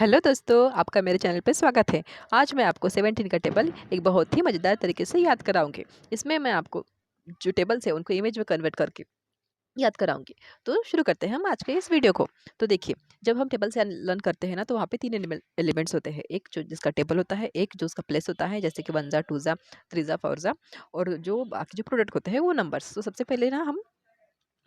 Hello दोस्तों, आपका मेरे चैनल पे स्वागत है। आज मैं आपको 17 का टेबल एक बहुत ही मज़ेदार तरीके से याद कराऊंगी। इसमें मैं आपको जो टेबल्स है उनको इमेज में कन्वर्ट करके याद कराऊंगी। तो शुरू करते हैं हम आज के इस वीडियो को। तो देखिए, जब हम टेबल से लर्न करते हैं ना, तो वहाँ पे तीन एलिमेंट्स होते हैं। एक जो जिसका टेबल होता है, एक जो उसका प्लेस होता है, जैसे कि वन जा, टू जा, थ्री जा, फोर जा, और जो बाकी जो प्रोडक्ट होते हैं वो नंबर्स। तो सबसे पहले ना हम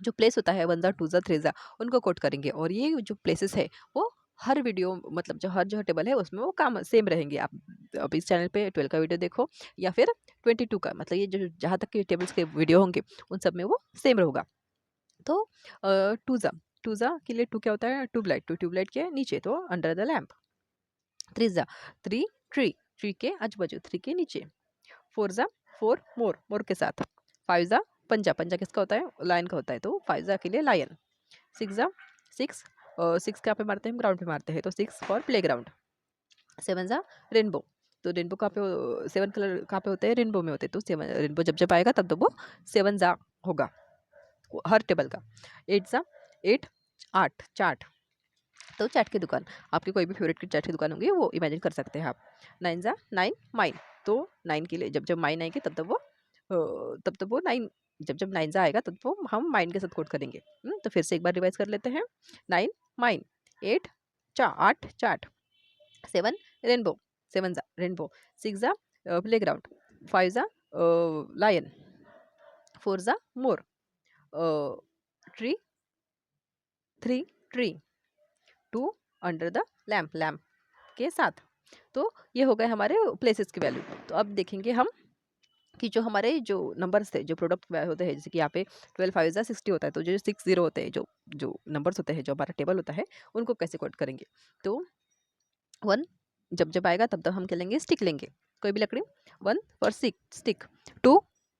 जो प्लेस होता है, वन ज़ा, टू ज़ा, थ्री ज़ा, उनको कोट करेंगे। और ये जो प्लेसेस है वो हर वीडियो, मतलब जो हर जो टेबल है उसमें वो काम सेम रहेंगे। आप अब इस चैनल पे 12 का वीडियो देखो या फिर 22 का, मतलब ये जो जहाँ तक के टेबल्स के वीडियो होंगे उन सब में वो सेम होगा। तो टू ज़ा, टू ज़ा के लिए टू क्या होता है? ट्यूबलाइट। टू ट्यूबलाइट के नीचे तो अंडर द लैम्प। थ्री ज़ा, थ्री ट्री, ट्री के आजू बाजू, थ्री के नीचे। फोर ज़ा, फोर मोर, मोर के साथ। फाइव ज़ा, पंजा, पंजा किसका होता है? लायन का होता है, तो फाइव ज़ा के लिए लायन। सिक्स जा, सिक्स, सिक्स कहाँ पे मारते हैं? हम ग्राउंड पे मारते हैं, तो six for play ground. Seven जा, रेनबो। तो रेनबो कहाँ पे, सेवन कलर कहाँ पे होते हैं? रेनबो में होते हैं, तो सेवन रेनबो जब जब आएगा तब तो वो सेवन जा होगा हर टेबल का। एट जा, एट, आठ, चाट, तो चाट की दुकान, आपकी कोई भी फेवरेट की चाट की दुकान होगी वो इमेजिन कर सकते हैं आप। नाइन जा, नाइन, माइन, तो नाइन के लिए जब जब माइन आएंगे तब तब वो नाइन, जब जब नाइन जा आएगा तब वो हम माइन के साथ कोड करेंगे। तो फिर से एक बार रिवाइज कर लेते हैं। Nine, mine. एट, आठ, चाट। सेवन, रेनबो, सेवन जा रेनबो। सिक्स जा, प्ले ग्राउंड। फाइव जा, लायन। फोर जा, मोर। Tree, three, tree. Two, under the lamp, lamp के साथ। तो ये हो गए हमारे प्लेसेस की वैल्यू। तो अब देखेंगे हम कि जो हमारे जो नंबर्स थे, जो प्रोडक्ट होते हैं, जैसे कि यहाँ पे 12 फाइव जा 60 होता है, तो जो 60 होते हैं, जो जो नंबर्स होते हैं, जो हमारा टेबल होता है, उनको कैसे कोड करेंगे? तो वन जब जब आएगा तब तब हम क्या लेंगे? स्टिक लेंगे, कोई भी लकड़ी। One for stick. Two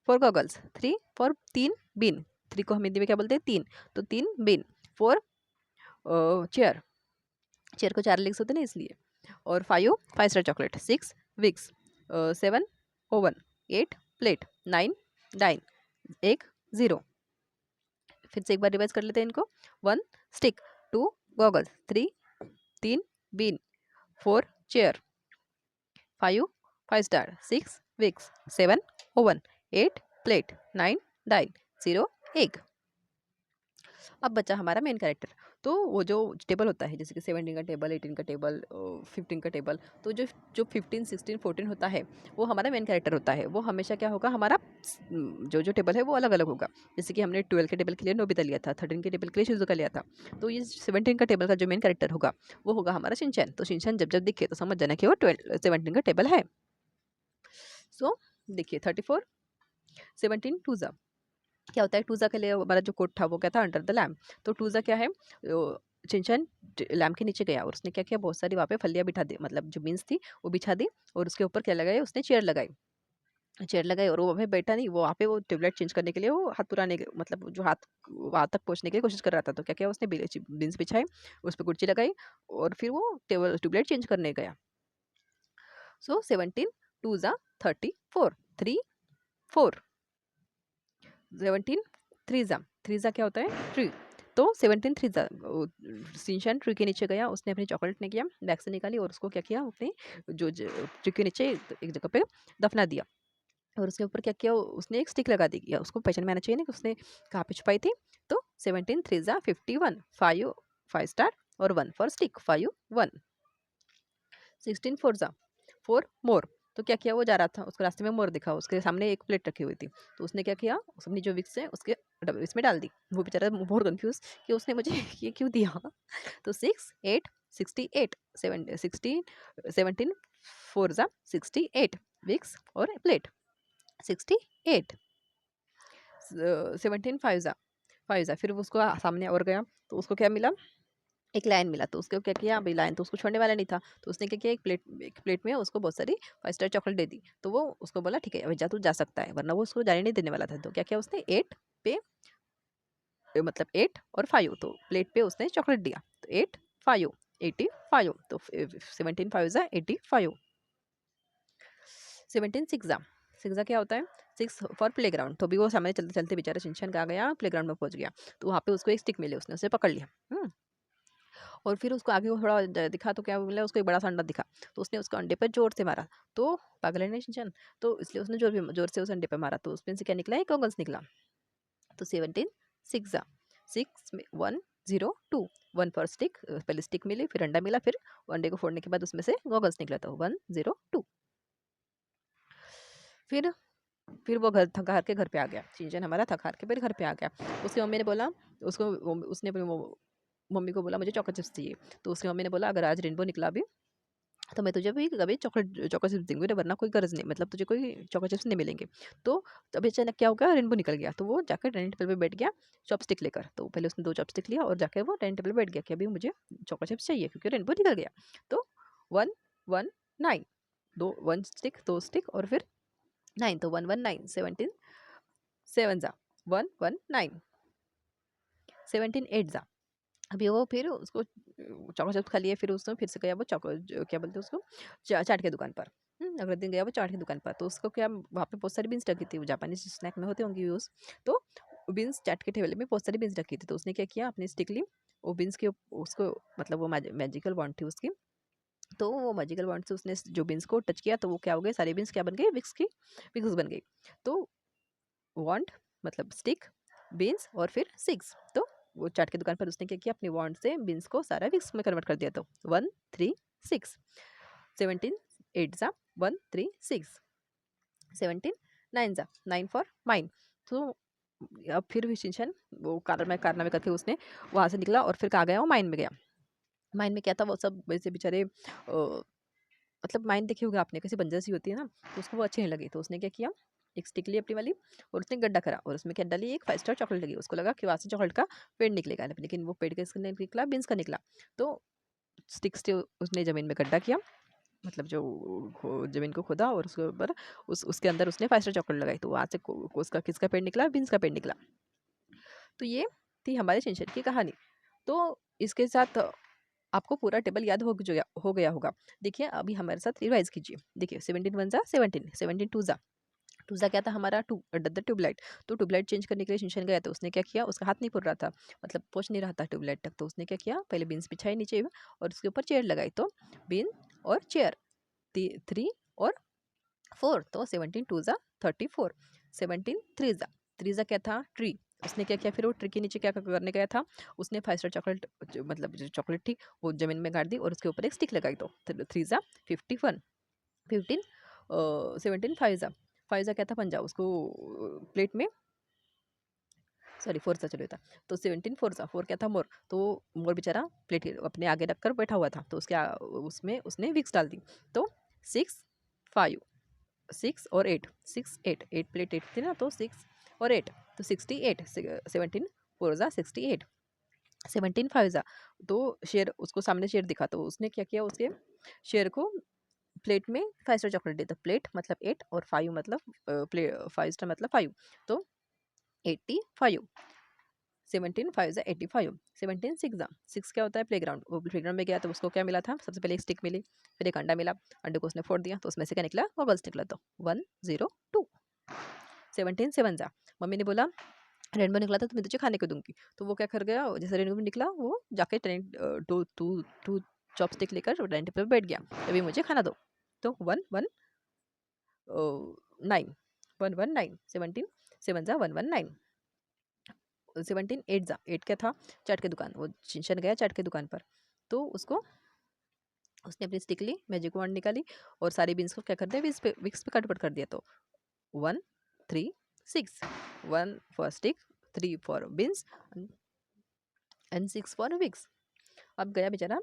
for goggles. Three for तीन, बीन, थ्री को हम हिंदी में क्या बोलते हैं? तीन, तो तीन बीन। फोर चेयर, चेयर को चार लेग्स होते हैं ना, इसलिए। और five, five star chocolate. Six, Vicks. Seven, oven. Eight, plate. Nine, dine. एक, ज़ीरो। फिर से एक बार रिवाइज कर लेते हैं इनको। One, stick. Two, goggles. Three, तीन, bean. Four, chair. Five, five star. Six, Vicks. Seven, oven. Eight, plate. Nine, dine. Zero, एक। अब बचा हमारा मेन कैरेक्टर। तो वो जो टेबल होता है, जैसे कि 17 का टेबल, 18 का टेबल, 15 का टेबल, तो जो जो 15, 16, 14 होता है वो हमारा मेन कैरेक्टर होता है। वो हमेशा क्या होगा? हमारा जो जो टेबल है वो अलग अलग होगा। जैसे कि हमने 12 के टेबल के लिए नोबिता लिया था, 13 के टेबल के लिए शिजुका लिया था। तो ये 17 का टेबल का जो मेन कैरेक्टर होगा वो होगा हमारा शिनचैन। तो शिनचैन जब जब दिखे तो समझ जाना कि वो 17 का टेबल है। सो देखिए, 34, 17, टू जा क्या होता है? टूज़ा के लिए हमारा जो कोट था वो क्या था? Under the lamp. तो टूज़ा क्या है? चिंचन लैम्प के नीचे गया और उसने क्या किया? बहुत सारी वहाँ पे फलियाँ बिठा दी, मतलब जो बीन्स थी वो बिछा दी। और उसके ऊपर क्या लगाया? उसने चेयर लगाई, चेयर लगाई। और वो वहाँ पे बैठा नहीं, वो वहाँ पे वो ट्यूबलाइट चेंज करने के लिए वो हाथ पुराने के, मतलब जो हाथ वहाँ तक पहुँचने की कोशिश कर रहा था। तो क्या किया उसने? बीन्स बिछाई, उस पर कुर्सी लगाई, और फिर वो टेबल ट्यूबलाइट चेंज करने गया। सो 17, टू ज़ा 34, थ्री, फोर। 17, थ्री ज़ा क्या होता है? ट्री। तो 17 थ्री ज़ा, शिनचैन ट्री के नीचे गया, उसने अपनी चॉकलेट ने किया, बैग से निकाली, और उसको क्या किया? अपने जो ट्री के नीचे एक जगह पे दफना दिया। और उसके ऊपर क्या किया? उसने एक स्टिक लगा दी। या उसको पहचान में आना चाहिए ना कि उसने कहाँ पे छुपाई थी। तो 17 थ्री ज़ा 51, फाइव, फाइव स्टार, और one for stick, five, one. 16 four ज़ा, फोर मोर। तो क्या किया? वो जा रहा था, उसको रास्ते में मोर दिखा, उसके सामने एक प्लेट रखी हुई थी। तो उसने क्या किया? उसने जो विक्स है उसके इसमें डाल दी। वो बेचारा मोर कंफ्यूज कि उसने मुझे ये क्यों दिया। तो सिक्स, एट, 68, सेवन, 16, 17 फोर ज़ा 68, विक्स और प्लेट 68। 17 फाइव ज़ा, फाइव ज़ा। फिर वो उसको सामने और गया, तो उसको क्या मिला? एक लायन मिला। तो उसको क्या किया? अभी लायन तो उसको छोड़ने वाला नहीं था, तो उसने क्या किया? एक प्लेट में उसको बहुत सारी फाइव स्टार चॉकलेट दे दी। तो वो उसको बोला ठीक है अभी जा, तू जा सकता है, वरना वो उसको जाने नहीं देने वाला था। तो क्या किया उसने? एट पे, मतलब एट और फाइव, तो प्लेट पे उसने चॉकलेट दिया। तो एट, फाइव, 85। तो 17 फाइव ज़ा 85। 17 सिक्स ज़ा, सिक्स ज़ा क्या होता है? Six for play ground. तो भी वो सामने चलते चलते बेचारा शिनचैन कहाँ गया? प्ले ग्राउंड में पहुंच गया। तो वहाँ पे उसको एक स्टिक मिली, उसने उसे पकड़ लिया। और फिर उसको आगे वो थोड़ा दिखा, तो क्या बोला, उसको एक बड़ा सा अंडा दिखा, तो उसने उसको अंडे पर जोर से मारा। तो पागल है ना शिनचैन, तो इसलिए उसने जोर से उस अंडे पर मारा, तो उसमें से क्या निकला, एक गॉगल्स निकला। तो 17 6 6 में 1 0 2, 1 फॉर स्टिक, पहले स्टिक मिली, फिर अंडा मिला, फिर अंडे को फोड़ने के बाद उसमें से गॉगल्स निकला, तो 1 0 2। फिर फिर वो थक हार के घर पे आ गया, शिनचैन हमारा थक हार के फिर घर पे आ गया। उसकी मम्मी ने बोला, उसको उसने अपनी मम्मी को बोला मुझे चॉकलेट चिप्स चाहिए। तो उसकी मम्मी ने बोला अगर आज रेनबो निकला भी, तो मैं तुझे भी कभी चॉकलेट चॉकलेट चिप्स दूंगी, वरना कोई गरज नहीं, मतलब तुझे कोई चॉकलेट चिप्स नहीं मिलेंगे। तो अभी अचानक क्या हो गया, रेनबो निकल गया, तो वो जाकर डाइनिंग टेबल पे बैठ गया चॉपस्टिक लेकर। तो पहले उसने 2 चॉपस्टिक लिया और जाकर वो डाइनिंग टेबल पे बैठ गया कि अभी मुझे चॉकलेट चिप्स चाहिए क्योंकि रेनबो निकल गया। तो 1 1 9, 2 1 स्टिक 2 स्टिक और फिर 9, तो 1 1 9, 17 7 जा 1 1 9, 17 8 जा। अभी वो फिर उसको चॉकलेट चिप्स खा लिए, फिर उसने फिर से गया वो क्या बोलते हैं उसको, चाट की दुकान पर। अगले दिन गया वो चाट की दुकान पर, तो उसको क्या, वहाँ पे बहुत सारी बीन्स रखी थी, वो जापानीज स्नैक में होते होंगे यूज़। तो बीन्स चाट के ठेले में बहुत सारी बीन्स रखी थी, तो उसने क्या किया, अपनी स्टिक ली, वो बीन्स के उसको, मतलब वो मैजिकल वॉन्ड थी उसकी, तो वो मैजिकल वॉन्ड से उसने जो बीन्स को टच किया, तो वो क्या हो गए, सारी बीन्स क्या बन गई, विक्स बन गई। तो वॉन्ड मतलब स्टिक, बीन्स और फिर सिक्स, तो वो चाट की दुकान पर उसने क्या किया, अपनी वॉन्ड से बीन्स को सारा विक्स में कन्वर्ट कर दिया। तो 1 3 6, 17 8 जा 1 3 6, 17 9 जा 9 फॉर माइन। तो अब फिर विशिंशन वो कारनामे करके उसने वहाँ से निकला और फिर कहाँ गया, वो माइन में गया। माइन में क्या था, वो सब वैसे बेचारे मतलब माइन देखी होगी आपने, कैसी बंजर सी होती है ना, तो उसको वो अच्छी नहीं लगी, तो उसने क्या किया, एक स्टिक ली अपनी वाली और उसने गड्ढा करा और उसमें क्या डाली, एक 5 स्टार चॉकलेट लगी। उसको लगा कि वहाँ से चॉकलेट का पेड़ निकलेगा, लेकिन वो पेड़ कैसे निकला, बीन्स का निकला। तो स्टिक से उसने ज़मीन में गड्ढा किया, मतलब जो ज़मीन को खोदा और उसके ऊपर उसके अंदर उसने 5 स्टार चॉकलेट लगाई, तो वहाँ से उसका किसका पेड़ निकला, बीन्स का पेड़ निकला। तो ये थी हमारे शिनचैन की कहानी। तो इसके साथ आपको पूरा टेबल याद हो गया होगा। देखिए अभी हमारे साथ रिवाइज कीजिए। देखिए 17 1 जा 17, 17 2 जा, टू जा क्या था हमारा, टू द ट्यूबलाइट। तो ट्यूबलाइट चेंज करने के लिए शिनचैन गया, तो उसने क्या किया, उसका हाथ नहीं पुर रहा था, मतलब पहुंच नहीं रहा था ट्यूबलाइट तक, तो उसने क्या किया, पहले बीन्स बिछाई नीचे और उसके ऊपर चेयर लगाई, तो बीन और चेयर, 3 और 4, तो 17 2 जा 34, 17 3 जा, 3 जा क्या था, ट्री। उसने क्या किया, फिर वो ट्री के नीचे क्या करने गया था, उसने 5 स्टार चॉकलेट, मतलब जो चॉकलेट थी वो जमीन में गाड़ दी और उसके ऊपर एक स्टिक लगाई, तो 3 जा 51, 15 17 5 जा क्या था, पंजा, उसको प्लेट में, सॉरी 4 सा चलो था, तो 17 4 क्या था, मोर। तो मोर बेचारा प्लेट अपने आगे रखकर बैठा हुआ था, तो उसमें उसने विक्स डाल दी। तो 6 5 6 और 8, 6 8 8 प्लेट 8 थी ना, तो 6 और 8, तो 68, 17 4 जा 68, 17 5 जा, तो शेर उसको सामने शेर दिखा, तो उसने क्या किया, उसके शेर को प्लेट में 5 स्टार चॉकलेट दी, तो प्लेट मतलब 8 और 5 मतलब प्लेट 5 स्टार मतलब 5, तो 85, 17 5 जा 85, 17 6 जा 6 क्या होता है, प्लेग्राउंड। वो प्लेग्राउंड में गया तो उसको क्या मिला था, सबसे पहले एक स्टिक मिली, फिर एक अंडा मिला, अंडे को उसने फोड़ दिया, तो उसमें से क्या निकला, गॉगल्स निकला, तो 1 0 2, 17 7 जा, मम्मी ने बोला रेनबो निकला था तो मैं तुझे खाने को दूंगी, तो वो क्या कर गया, जैसे रेनबो निकला वो जाके टू टू टू चॉपस्टिक लेकर डाइनिंग टेबल पर बैठ गया, अभी मुझे खाना दो। तो 1 1 9, 1 1 9, 17 7 जा 1 1 9, 17 8 जा 8 क्या था, चाट की दुकान। वो शिनचैन गया चाट की दुकान पर, तो उसने अपनी स्टिक ली, मैजिक वॉन्ड निकाली और सारी बीन्स को क्या कर दिया, विक्स पे कट कर दिया। तो 1 3 6, 1 for stick, 3 for beans and 6 for Vicks. अब गया बेचारा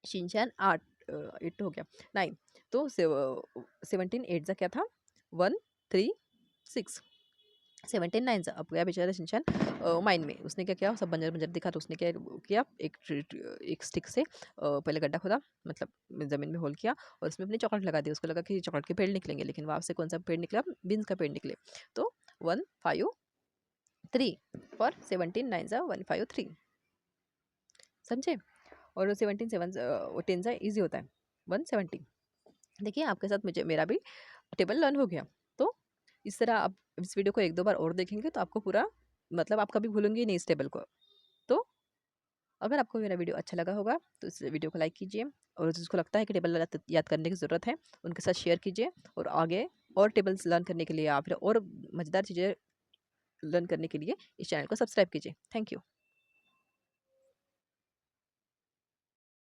शिनचैन 8, 8 हो गया 9, तो 17 8 जा क्या था, 1 3 6, 17 9 जा, अब गया बेचारा शिनचैन माइन में। उसने क्या किया, सब बंजर बंजर दिखा, तो उसने क्या किया, एक स्टिक से पहले गड्ढा खोदा, मतलब ज़मीन में होल किया और उसमें अपनी चॉकलेट लगा दी। उसको लगा कि चॉकलेट के पेड़ निकलेंगे, लेकिन वहाँ से कौन सा पेड़ निकला, बीन्स का पेड़ निकले। तो 1 5 3 फॉर 17 9 जा 1 5 3, समझे। और 17 7 10 जा ईजी होता है 170। देखिए आपके साथ मुझे मेरा भी टेबल लर्न हो गया। तो इस तरह आप इस वीडियो को 1 2 बार और देखेंगे तो आपको पूरा, मतलब आप कभी भूलेंगे ही नहीं इस टेबल को। तो अगर आपको मेरा वीडियो अच्छा लगा होगा तो इस वीडियो को लाइक कीजिए, और जिसको लगता है कि टेबल याद करने की ज़रूरत है उनके साथ शेयर कीजिए, और आगे और टेबल्स लर्न करने के लिए या फिर और मज़ेदार चीज़ें लर्न करने के लिए इस चैनल को सब्सक्राइब कीजिए। Thank you.